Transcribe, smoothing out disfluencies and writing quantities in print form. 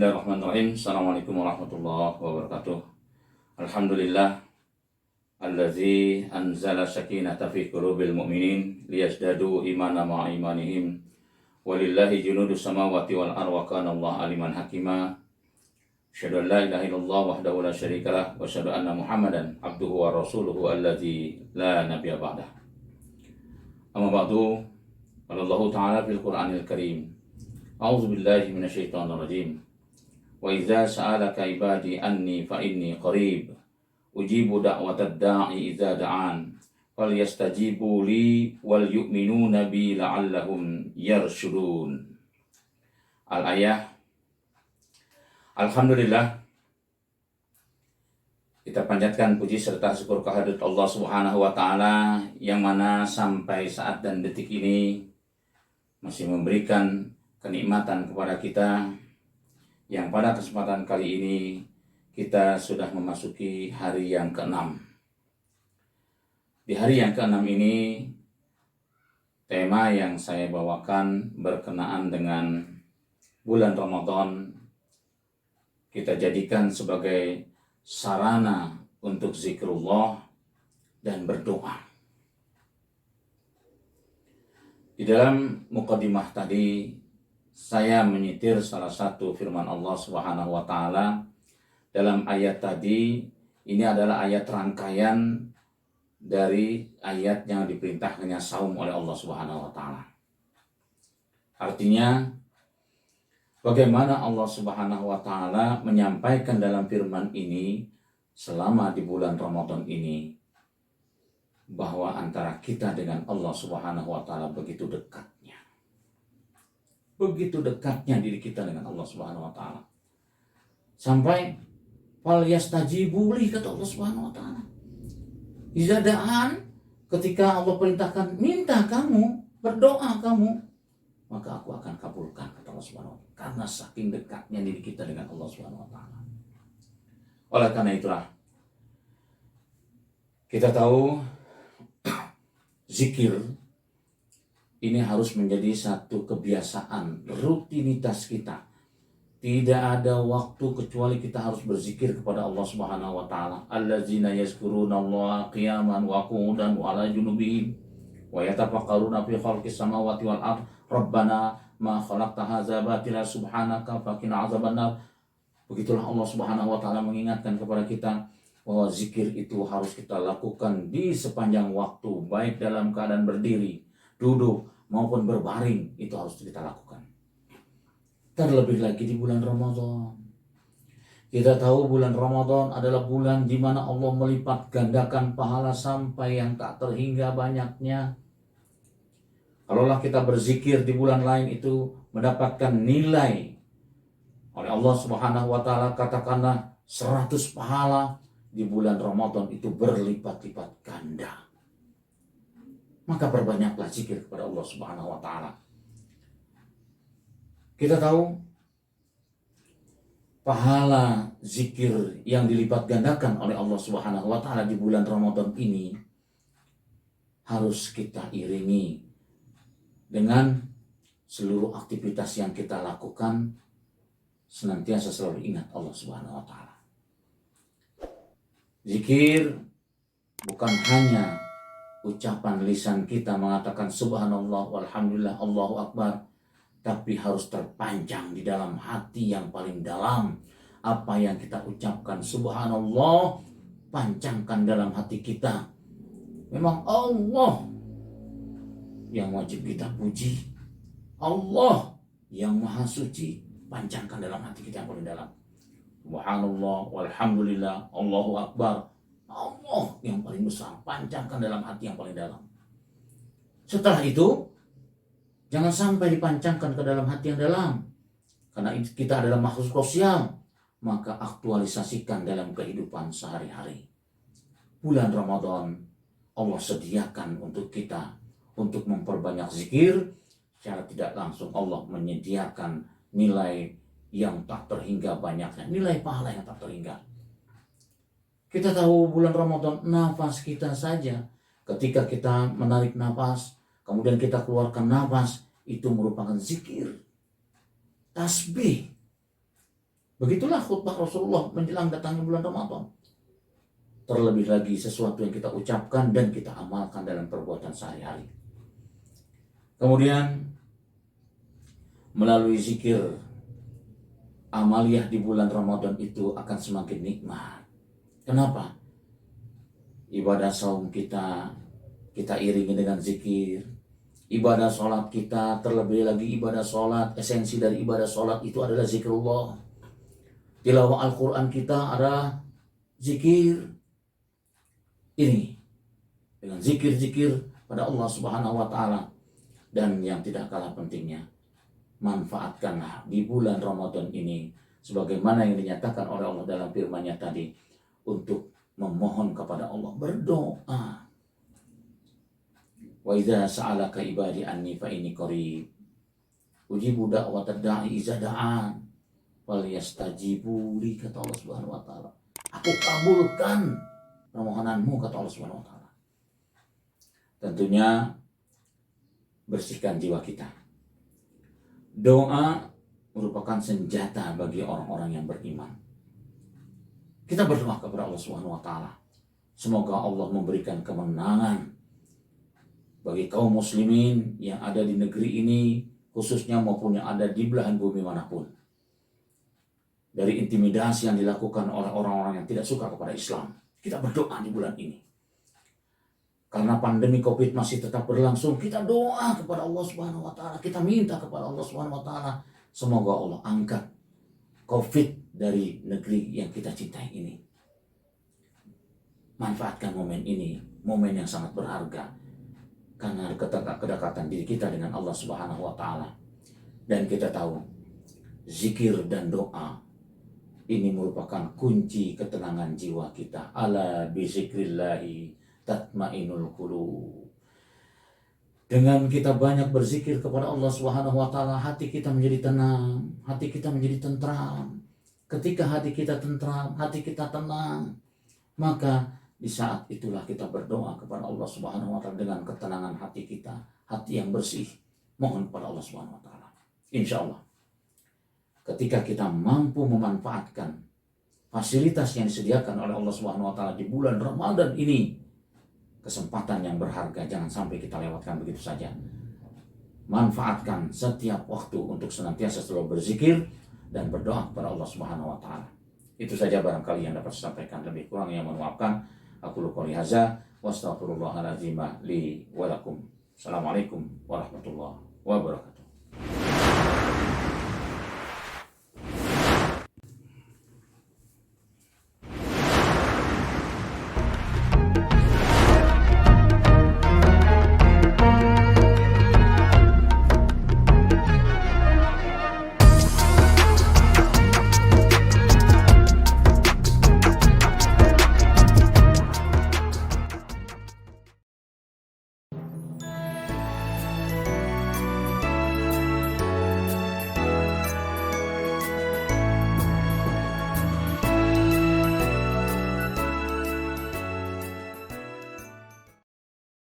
Bismillahirrahmanirrahim. Assalamualaikum warahmatullahi wabarakatuh. Alhamdulillah allazi anzala sakinata fi qulubil mu'minin liyazdadu imana ma'a imanihim. Walillahi junudus samawati wal ardi wa kana Allah aliman hakima. Asyhadu an la ilaha illallah wahdahu la syarikalah wa asyhadu anna Muhammadan abduhu wa rasuluhu allazi la nabiyya ba'dah. Amma ba'du. Qala Allah Ta'ala fil Qur'anil Karim. A'udzu billahi minasyaitonir rajim. Wa idza sa'alaka ibadi anni fa inni qarib ujibu da'watad da'i idza da'an falyastajibu li wal yu'minuna bi la'allahum yarshudun. Al-ayah. Alhamdulillah, kita panjatkan puji serta syukur kehadirat Allah Subhanahu wa taala yang mana sampai saat dan detik ini masih memberikan kenikmatan kepada kita, yang pada kesempatan kali ini kita sudah memasuki hari yang ke-6. Di hari yang ke-6 ini, tema yang saya bawakan berkenaan dengan bulan Ramadan. Kita jadikan sebagai sarana untuk zikrullah dan berdoa. Di dalam mukadimah tadi, saya menyitir salah satu firman Allah Subhanahu wa taala dalam ayat tadi. Ini adalah ayat rangkaian dari ayat yang diperintahkannya saum oleh Allah Subhanahu wa taala. Artinya, bagaimana Allah Subhanahu wa taala menyampaikan dalam firman ini selama di bulan Ramadan ini bahwa antara kita dengan Allah Subhanahu wa taala begitu dekatnya. Begitu dekatnya diri kita dengan Allah Subhanahu wa taala. Sampai fal yastajibu li, kata Allah Subhanahu wa taala. Izadaan, ketika Allah perintahkan minta kamu, berdoa kamu, maka aku akan kabulkan, kata Allah Subhanahu wa taala. Karena saking dekatnya diri kita dengan Allah Subhanahu wa taala. Oleh karena itulah kita tahu zikir ini harus menjadi satu kebiasaan, rutinitas kita. Tidak ada waktu kecuali kita harus berzikir kepada Allah Subhanahu wa taala. Allazina yazkurunallaha qiyaman wa qu'udan wa 'ala junubihim wa yatafakkaruna fi khalqis samawati wal ardh. Rabbana ma khalaqta hadza batila subhanaka faqina 'adzabannar. Begitulah Allah Subhanahu wa taala mengingatkan kepada kita bahwa zikir itu harus kita lakukan di sepanjang waktu, baik dalam keadaan berdiri, duduk, maupun berbaring, itu harus kita lakukan. Terlebih lagi di bulan Ramadan. Kita tahu bulan Ramadan adalah bulan di mana Allah melipat gandakan pahala sampai yang tak terhingga banyaknya. Kalaulah kita berzikir di bulan lain itu mendapatkan nilai oleh Allah Subhanahu wa taala, katakanlah 100 pahala, di bulan Ramadan itu berlipat-lipat ganda. Maka perbanyaklah zikir kepada Allah Subhanahu wa taala. Kita tahu pahala zikir yang dilipat gandakan oleh Allah Subhanahu wa taala di bulan Ramadan ini harus kita iringi dengan seluruh aktivitas yang kita lakukan, senantiasa selalu ingat Allah Subhanahu wa taala. Zikir bukan hanya ucapan lisan kita mengatakan subhanallah walhamdulillah Allahu akbar, tapi harus terpanjang di dalam hati yang paling dalam. Apa yang kita ucapkan subhanallah, pancangkan dalam hati kita. Memang Allah yang wajib kita puji, Allah yang maha suci, pancangkan dalam hati kita yang paling dalam. Subhanallah walhamdulillah Allahu akbar, Allah yang paling besar, pancangkan dalam hati yang paling dalam. Setelah itu, jangan sampai dipancangkan ke dalam hati yang dalam, karena kita adalah makhluk sosial, maka aktualisasikan dalam kehidupan sehari-hari. Bulan Ramadan Allah sediakan untuk kita untuk memperbanyak zikir. Secara tidak langsung Allah menyediakan nilai yang tak terhingga banyaknya, nilai pahala yang tak terhingga. Kita tahu bulan Ramadan, nafas kita saja, ketika kita menarik nafas, kemudian kita keluarkan nafas, itu merupakan zikir, tasbih. Begitulah khutbah Rasulullah menjelang datangnya bulan Ramadan. Terlebih lagi sesuatu yang kita ucapkan dan kita amalkan dalam perbuatan sehari-hari. Kemudian melalui zikir, amaliyah di bulan Ramadan itu akan semakin nikmat. Kenapa? Ibadah saum kita iringi dengan zikir. Ibadah sholat kita, terlebih lagi ibadah sholat, esensi dari ibadah sholat itu adalah zikrullah. Tilawah Al-Quran kita ada zikir. Ini dengan zikir-zikir pada Allah Subhanahu wa Ta'ala. Dan yang tidak kalah pentingnya, manfaatkanlah di bulan Ramadan ini sebagaimana yang dinyatakan oleh Allah dalam firman-Nya tadi, untuk memohon kepada Allah, berdoa. Wa idza sa'alaka ibadi anni fa inni qarib ujibu da'watad da'i idza da'an falyastajibu li, kata Allah Subhanahu wa Ta'ala. Aku kabulkan permohonanmu, kata Allah Subhanahu wa Ta'ala. Tentunya bersihkan jiwa kita. Doa merupakan senjata bagi orang-orang yang beriman. Kita berdoa kepada Allah Subhanahu wa Ta'ala. Semoga Allah memberikan kemenangan bagi kaum muslimin yang ada di negeri ini, khususnya maupun yang ada di belahan bumi manapun. Dari intimidasi yang dilakukan oleh orang-orang yang tidak suka kepada Islam. Kita berdoa di bulan ini. Karena pandemi COVID masih tetap berlangsung, kita doa kepada Allah Subhanahu wa Ta'ala. Kita minta kepada Allah Subhanahu wa Ta'ala, semoga Allah angkat COVID dari negeri yang kita cintai ini. Manfaatkan momen ini, momen yang sangat berharga. Karena kedekatan diri kita dengan Allah Subhanahu wa Ta'ala. Dan kita tahu, zikir dan doa ini merupakan kunci ketenangan jiwa kita. Ala bizikrillahi tatmainul qulub. Dengan kita banyak berzikir kepada Allah Subhanahu wa Ta'ala, hati kita menjadi tenang, hati kita menjadi tentram. Ketika hati kita tentram, hati kita tenang, maka di saat itulah kita berdoa kepada Allah Subhanahu wa Ta'ala dengan ketenangan hati kita, hati yang bersih, mohon kepada Allah Subhanahu wa Ta'ala. Insya Allah, ketika kita mampu memanfaatkan fasilitas yang disediakan oleh Allah Subhanahu wa Ta'ala di bulan Ramadan ini, kesempatan yang berharga jangan sampai kita lewatkan begitu saja. Manfaatkan setiap waktu untuk senantiasa selalu berzikir dan berdoa kepada Allah Subhanahu wa Ta'ala. Itu saja barangkali yang dapat saya sampaikan, lebih kurang yang mohon maafkan. Aku qouli hadza wa astaghfirullahal azim li wa lakum. Assalamualaikum warahmatullahi wabarakatuh.